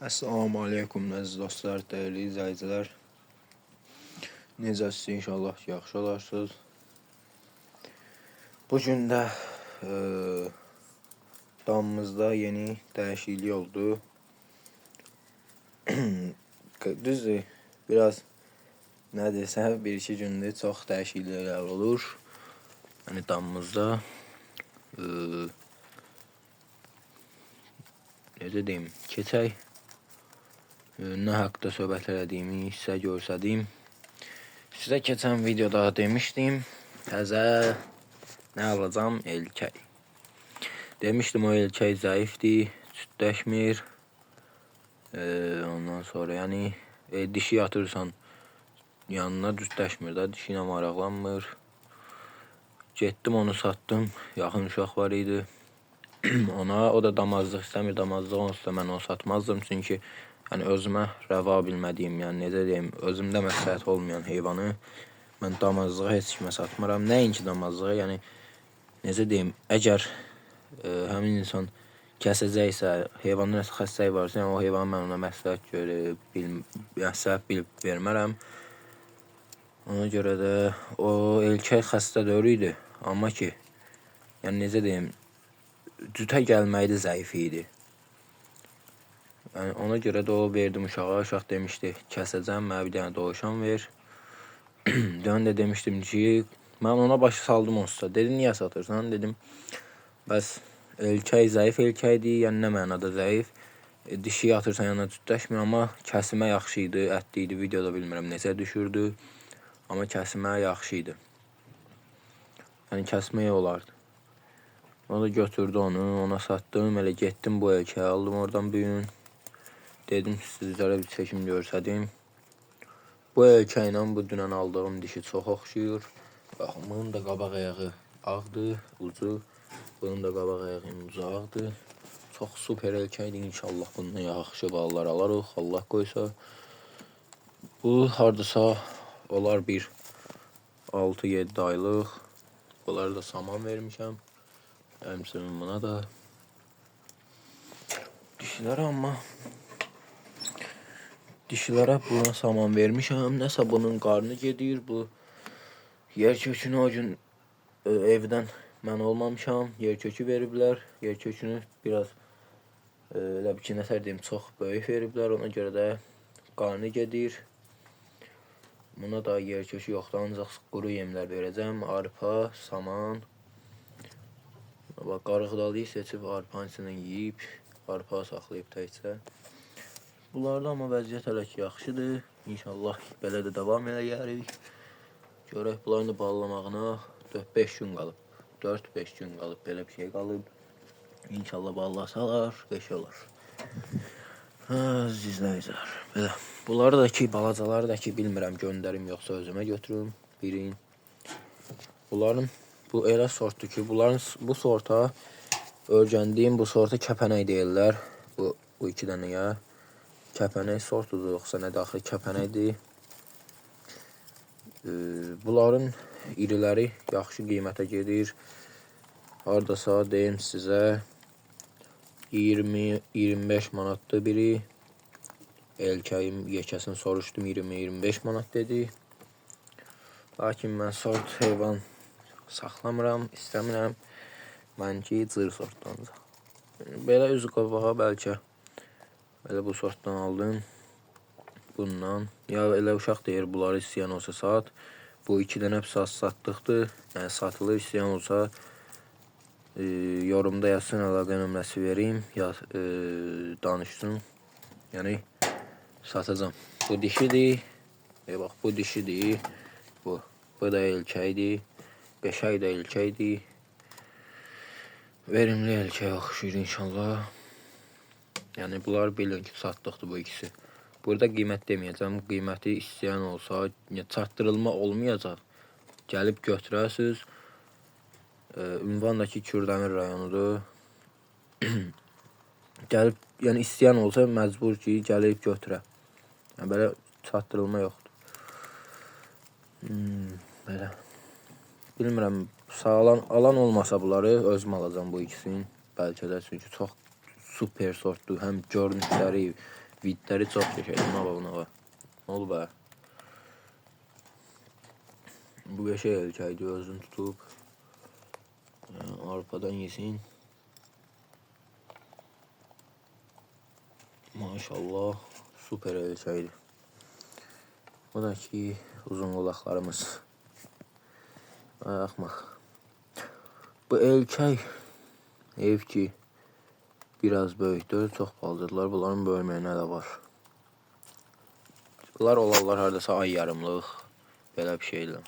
Assalamu alaikum əziz dostlar, dəyərli izləyicilər. Necəsiniz? İnşallah ki, yaxşı olarsınız. Bugün də damımızda yeni dəyişiklik oldu. Düzdür, biraz nə desəm, bir-iki gündür çox dəyişikliklər olur. Yəni damımızda necə deyim, keçək nə haqda söhbət elədiyimi sizə göstərdim. Sizə keçən videoda demişdim, təzə nə alacağım? Erkək. Demişdim o erkək zəifdir, südləşmir. Ondan sonra yəni dişi yatırsan yanına düzləşmir də, dişi ilə maraqlanmır. Getdim onu satdım, yaxın uşaq var idi. Ona, o da damazlıq istəmir, damazlıq olsa mən onu satmazdım. Çünki yəni özümə rəva bilmədiyim, yəni necə deyim, özümdə məsləhət olmayan heyvanı mən damazlığa heç kimə satmıram. Nəinki damazlığa, yəni necə deyim, əgər həmin insan kəsəcəksə, heyvanın nəsə xəstəyi varsa, yəni o heyvanı mən ona məsləhət bilib vermərəm. Ona görə də o erkək xəstə deyil idi, amma ki, yəni necə deyim, cütə gəlməkdə zəif idi. Yəni ona görə də o verdim uşağa. Uşaq demişdi, kəsəcəm, mənə bir dənə dovşan ver. Dön də demişdim ki, mən ona başı saldım olsa. Dedi, niyə satırsan? Dedim, bəs erkək zəif erkəkdir, yəni nə mənada zəif. Dişi yatırsan yanına cütləşmir, amma kəsimə yaxşı idi, ətli idi. Videoda bilmirəm necə düşürdü, amma kəsimə yaxşı idi. Yəni kəsməyə olardı. O da götürdü onu, ona satdım. Elə getdim bu erkəyi aldım oradan bir gün. Dedim sizlərə bir çekim görsədim. Bu erkəklə bu dünən aldığım dişi çox oxşuyur. Baxın, bunun da qabaq ayağı ağdır, ucu. Bunun da qabaq ayağının ucu ağdır. Çox super erkəkdir. İnşallah bundan yaxşı ballar alarıq, Allah qoysa. Bu hardasa olar bir 6-7 aylıq. Bunları da saman vermişəm. Həmçinin buna da. Dişilərə buna saman vermişəm. Nəsə bunun qarnı gedir. Bu yer kökünü o gün evdən mən olmamışam. Yer kökü veriblər. Yer kökünü biraz elə bir ki, nəsə deyim, çox böyük veriblər. Ona görə də qarnı gedir. Buna da yer kökü yoxdur. Ancaq quru yemlər verəcəm. Arpa, saman. Bax, qarıqdalıyı seçib arpanın içindən yeyib. Arpa saxlayıb təkcə. Bunlarda amma vəziyyət hələ ki yaxşıdır. İnşallah belə də davam edərik. Görək bunların ballamağına 4-5 gün qalıb. 4-5 gün qalıb, belə bir şey qalıb. İnşallah ballasalar, qəşəng olar. İzləyicilər. Belə. Bunları da ki, balacaları da ki, bilmirəm göndərim yoxsa özümə götürüm. Birin. Bunların, bu elə sortdur ki, bu sorta öyrəndiyim bu sorta kəpənək deyirlər. Bu iki dənəyə. Kəpənək sortudur, yoxsa nə daxil kəpənəkdir. Bunların iriləri yaxşı qiymətə gedir. Hardasa deyim sizə 20-25 manatdır biri. Erkəyim yekəsini soruşdum, 20-25 manat dedi. Lakin mən sort heyvan saxlamıram, istəmirəm. Mənki cır sortlanacaq. Belə üzü qabağa bəlkə belə bu sortdan aldım. Bundan. Ya elə uşaq deyir, bunları istəyən olsa sat. Bu iki dənə hepsi satdıqdır. Yəni satılır, istəyən olsa yorumda yazsın, əlaqə nömrəsi verim. Danışsın. Yəni satacağım. Bu dişidir. Bax, bu dişidir. Bu da erkəkdir. Qəşəng də erkəkdir. Verimli erkək oxşuyur inşallah. Yəni bunlar bilin ki, satdıqdır bu ikisi. Burada qiymət deməyəcəm. Qiyməti istəyən olsa, çatdırılma olmayacaq. Gəlib götürəsiniz. Ünvandakı Kürdəmir rayonudur. Gəlib, yəni istəyən olsa məcbur ki, gəlib götürə. Yəni belə çatdırılma yoxdur. Belə. Bilmirəm, alan olmasa bunları özüm alacağım bu ikisini. Bəlkə də, çünki çox super sortdur. Həm görünüşləri, Vidləri çox çəkir. Buna bax. Ne oldu be? Bu qəşəng erkəkdir, özünü tutub. Arpadan yesin. Maşallah, süper erkəkdir. Bu da ki, uzun qulaqlarımız. Baxmaq. Bu erkək ev ki, biraz böyükdür, çox balacadılar. Bunların böyüməyinə də var. Bunlar olarlar haradasa ay yarımlıq, belə bir şeylə.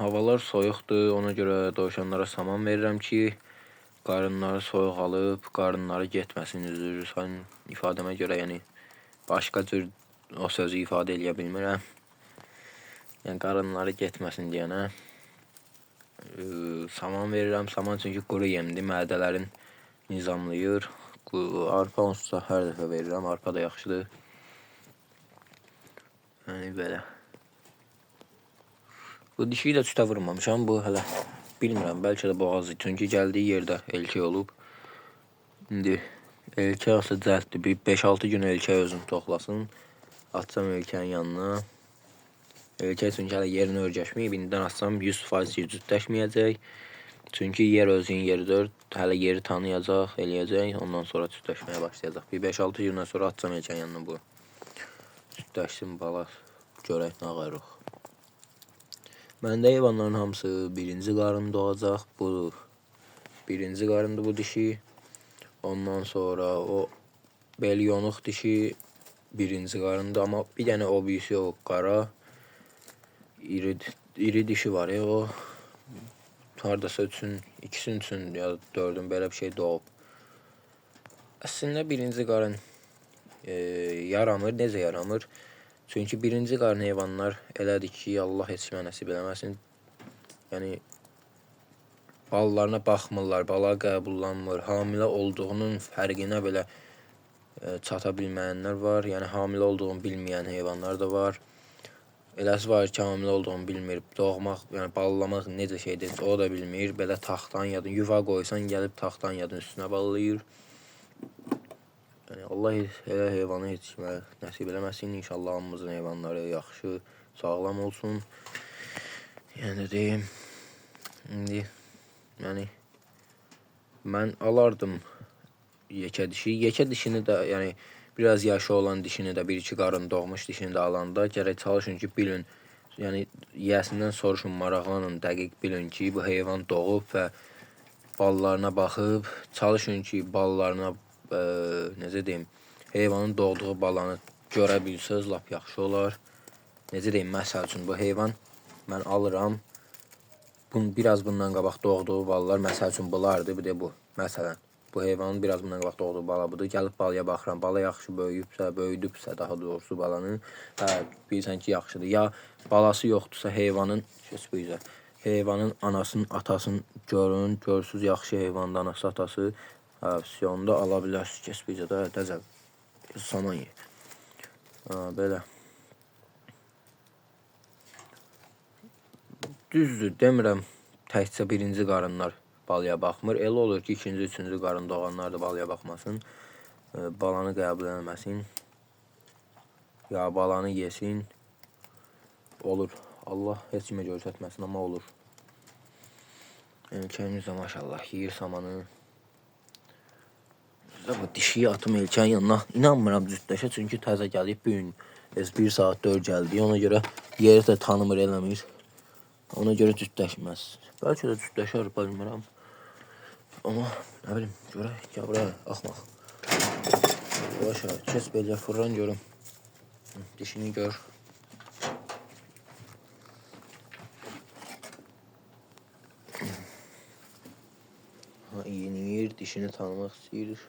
Havalar soyuqdur, ona görə dovşanlara saman verirəm ki, qarınları soyuq alıb, qarınları getməsin, üzür. İfadəmə görə, yəni başqa cür o sözü ifadə edə bilmirəm. Yəni qarınları getməsin deyənə saman verirəm. Saman çünki quru yemdir, mədələrin nizamlayır. Arpa onsuz hər dəfə verirəm, arpa da yaxşıdır. Yəni belə. Bu dişiyi də sütə vurmamışam, bu hələ bilmirəm, bəlkə də boğazı, çünki gəldiyi yerdə erkək olub. İndi erkək olsa cəlddir, bir 5-6 gün erkək özünü toxlasın, atsam erkəyin yanına. Erkək çünki hələ yerini örgəşməyib, indidən atsam 100% cütləşməyəcək. Çünki yer özünün yeridir, hələ yeri tanıyacaq, eləyəcək, ondan sonra cütləşməyə başlayacaq. Bir 5-6 gündən sonra atsam erkəyin yanına bu. Cütləşsin bala, görək nə qarıq. Məndə heyvanların hamısı birinci qarın doğacaq. Bu birinci qarındır bu dişi. Ondan sonra o belyonuq dişi birinci qarındır. Amma bir dənə o birisi o qara iri dişi var ya, o haradasa ikisinin üçün ya dördün belə bir şey doğub. Əslində birinci qarın yaramır. Necə yaramır? Çünki birinci qarın heyvanlar elədir ki, Allah heç kimə nəsib eləməsin. Yəni balalarına baxmırlar, bala qəbullanmır. Hamilə olduğunun fərqinə belə çata bilməyənlər var. Yəni hamilə olduğunu bilməyən heyvanlar da var. Eləsi var ki, hamilə olduğunu bilmir. Doğmaq, yəni ballalamaq necə şeydir, o da bilmir. Belə taxtan yadın, yuva qoysan gəlib taxtan yadın üstünə ballayır. Yəni Allah elə heyvanı heç kimə nəsib eləməsin. İnşallah hamımızın heyvanları yaxşı, sağlam olsun. Yəni deyim, indi yəni mən alardım yekə dişi. Yekə dişini də, yəni biraz yaşı olan dişini də, 1-2 qarın doğmuş dişini də alanda gərək çalışın ki, bilin. Yəni yiyəsindən soruşun, maraqlanın, dəqiq bilin ki, bu heyvan doğub və ballarına baxıb, çalışın ki, ballarına necə deyim, heyvanın doğduğu balanı görə bilsəz, lap yaxşı olar. Necə deyim, məsəl üçün bu heyvan mən alıram, biraz bundan qabaq doğduğu balalar, məsəl üçün bunlardır, bir də bu, məsələn. Bu heyvanın biraz bundan qabaq doğduğu bala budur, gəlib balaya baxıram, bala yaxşı böyüdübsə, daha doğrusu balanın, bilirsən ki, yaxşıdır. Ya balası yoxdursa heyvanın, heyvanın anasının, atasını görün, görsüz yaxşı heyvanın anası, atası, opsiyonda ala bilərsiniz. Kes bizə də təzə saman ye. Belə. Düzdür, demirəm, təkcə birinci qarınlar balaya baxmır. Elə olur ki, ikinci, üçüncü qarın doğanlar da balaya baxmasın. Balanı qəbul eləməsin. Ya balanı yesin. Olur. Allah heç kimə göstərməsin, amma olur. Erkəyimiz də maşallah yeyir samanı. Bu dişiyi atım erkəyin yanına. İnanmıram cütləşə, çünki təzə gəlib bir gün 1 saat 4 gəldi. Ona görə yeri də tanımır, eləmir. Ona görə cütləşməz. Bəlkə də cütləşər, bilmirəm. Amma nə bilim, görək, gəl buraya, axmaq. Başa, kes belə, fırlan görüm. Dişini gör. Yeniyir, dişini tanımaq istəyir.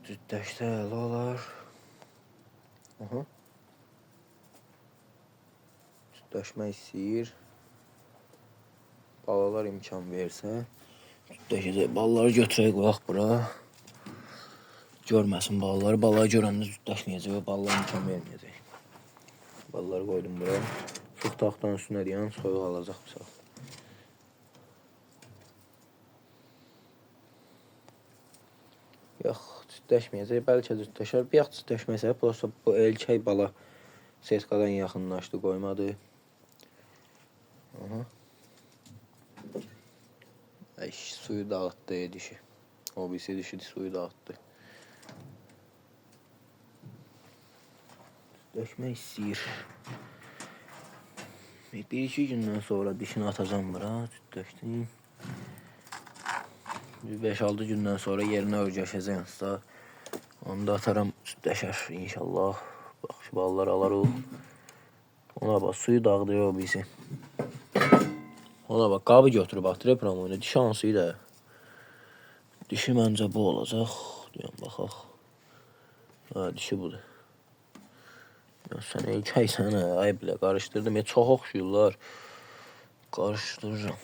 Cütləşdə elə olar. Cütləşmək istəyir. Balalar imkan versə cütləşəcək. Balaları götürək, qoyaq bura. Görməsin balaları. Balaları görəndə cütləşməyəcək və balalar imkan verməyəcək. Balaları qoydum bura. Fıx taxtanın üstünə deyən, soyuq alacaq bir saat. Yox, cütləşməyəcək. Bəlkə cütləşər. Bir yax cütləşməsə, prosta bu erkək bala setkadan yaxınlaşdı, qoymadı. Aha. Ay, suyu dağıtdı dişi. O birisi dişi suyu dağıtdı. Cütləşmək istəyir. Bir iki gündən sonra dişini atacağım bura, cütləşdim. 5-6 gündən sonra yerinə örgəşəcəksə, onda ataram, cütləşər inşallah. Bax, şu ballar alarıq. Ona bax, suyu dağıdır o birisi. Ona bax, qabı götürüb atır promoyuna. Dişi hansıydı da. Dişi məncə bu olacaq. Deyəm, baxaq. Ha, dişi budur. Ya, sən erkəksən, ay bilə, qarışdırdım. Çox oxşuyurlar. Qarışdırıram.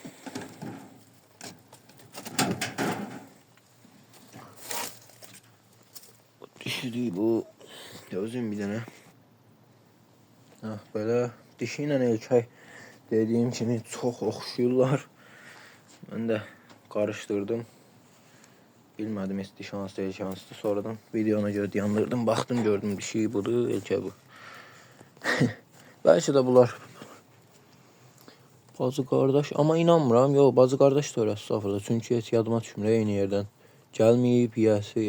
Dişidir bu. Gözüm bir dənə. Ha, belə dişi ilə erkək dediyim kimi çox oxşuyurlar. Mən də qarışdırdım. Bilmədim heç dişi hansıdır, erkək hansıdır. Sonradan videona görə dayandırdım, baxdım, gördüm dişi budur, erkək bu. Bəlkə də bunlar bacı qardaş, amma inanmıram. Yox, bacı qardaş da estağfurullah. Çünki heç yadıma düşmür eyni yerdən gəlməyib, yiyəsi,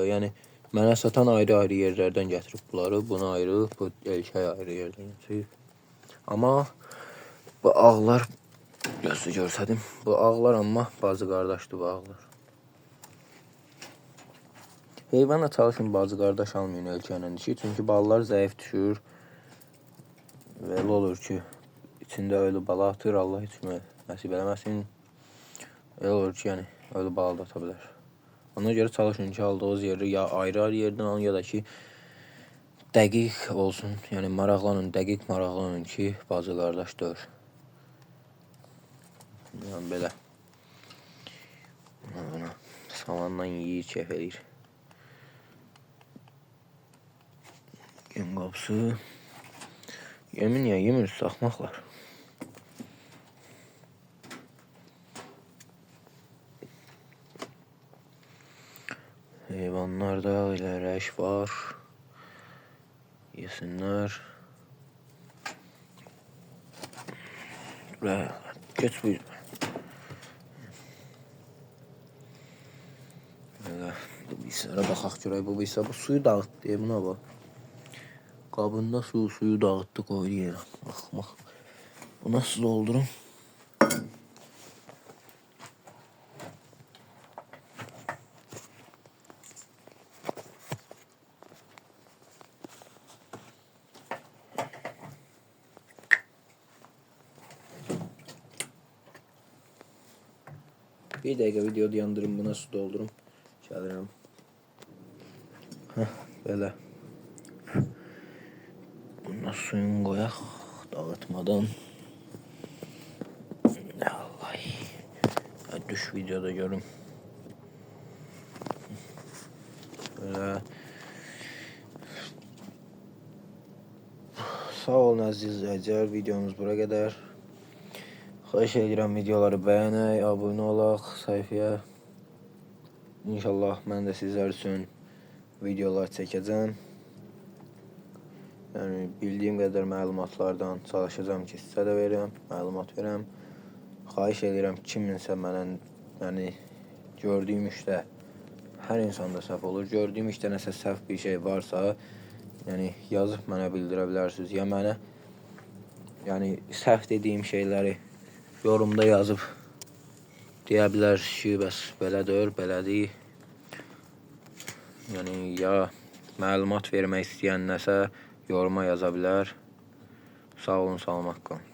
yəni mənə satan ayrı-ayrı yerlərdən gətirib bunları. Bunu ayrı, bu erkək ayrı yerdən gətirib. Amma bu ağlar, gözü görsədim, bu ağlar amma bacı qardaşdır bu ağlar. Heyvanla çalışın, bacı qardaş almayın erkəklə dişi. Çünki ballar zəif düşür. Və elə olur ki, içində ölü bala atır, Allah heç nəsib eləməsin. Elə olur ki, yəni ölü bala da ata bilər. Ona görə çalışın ki, aldığınız yeri ya ayrı-ayrı yerdən alın, ya da ki, dəqiq olsun. Yəni maraqlanın, dəqiq maraqlanın ki, bacı qardaş dör. Yəni belə. Buna samandan yiyir, keyf edir. Gen qapısı. Yemin ya, yemir, saxmaqlar. Heyvanlarda elə rəş var. Yesinlər. Və geç bu yüzden. Bu bilgisayara baxaq görək, bu bilgisayar bu suyu dağıtdı, buna bax. Qabında suyu dağıtdı, qoydu yerə. Bax. Bu nasıl doldurum? Bir dəqiqə video dayandırım, buna su doldurum. Gəlirəm. Belə. Buna suyunu qoyaq, dağıtmadan. Allah. Düş videoda görüm. Belə. Sağ olun əziz izləyicilər, videomuz bura qədər. Xahiş edirəm videoları bəyənək, abunə olaq sayfaya. İnşallah mən də sizlər üçün videolar çəkəcəm. Yəni bildiyim qədər məlumatlardan çalışacağam ki, sizə də verirəm, məlumat verəm. Xahiş edirəm kiminsə mənə, yəni gördüyüm işdə, hər insanda səhv olur. Gördüyüm işdə nəsə səhv bir şey varsa, yəni yazıb mənə bildirə bilərsiniz. Ya mənə, yəni səhv dediyim şeyləri yorumda yazıb deyə bilər ki, bəs belədir, belədir. Yəni ya məlumat vermək istəyən nəsə yoruma yaza bilər. Sağ olun, salamat qalın.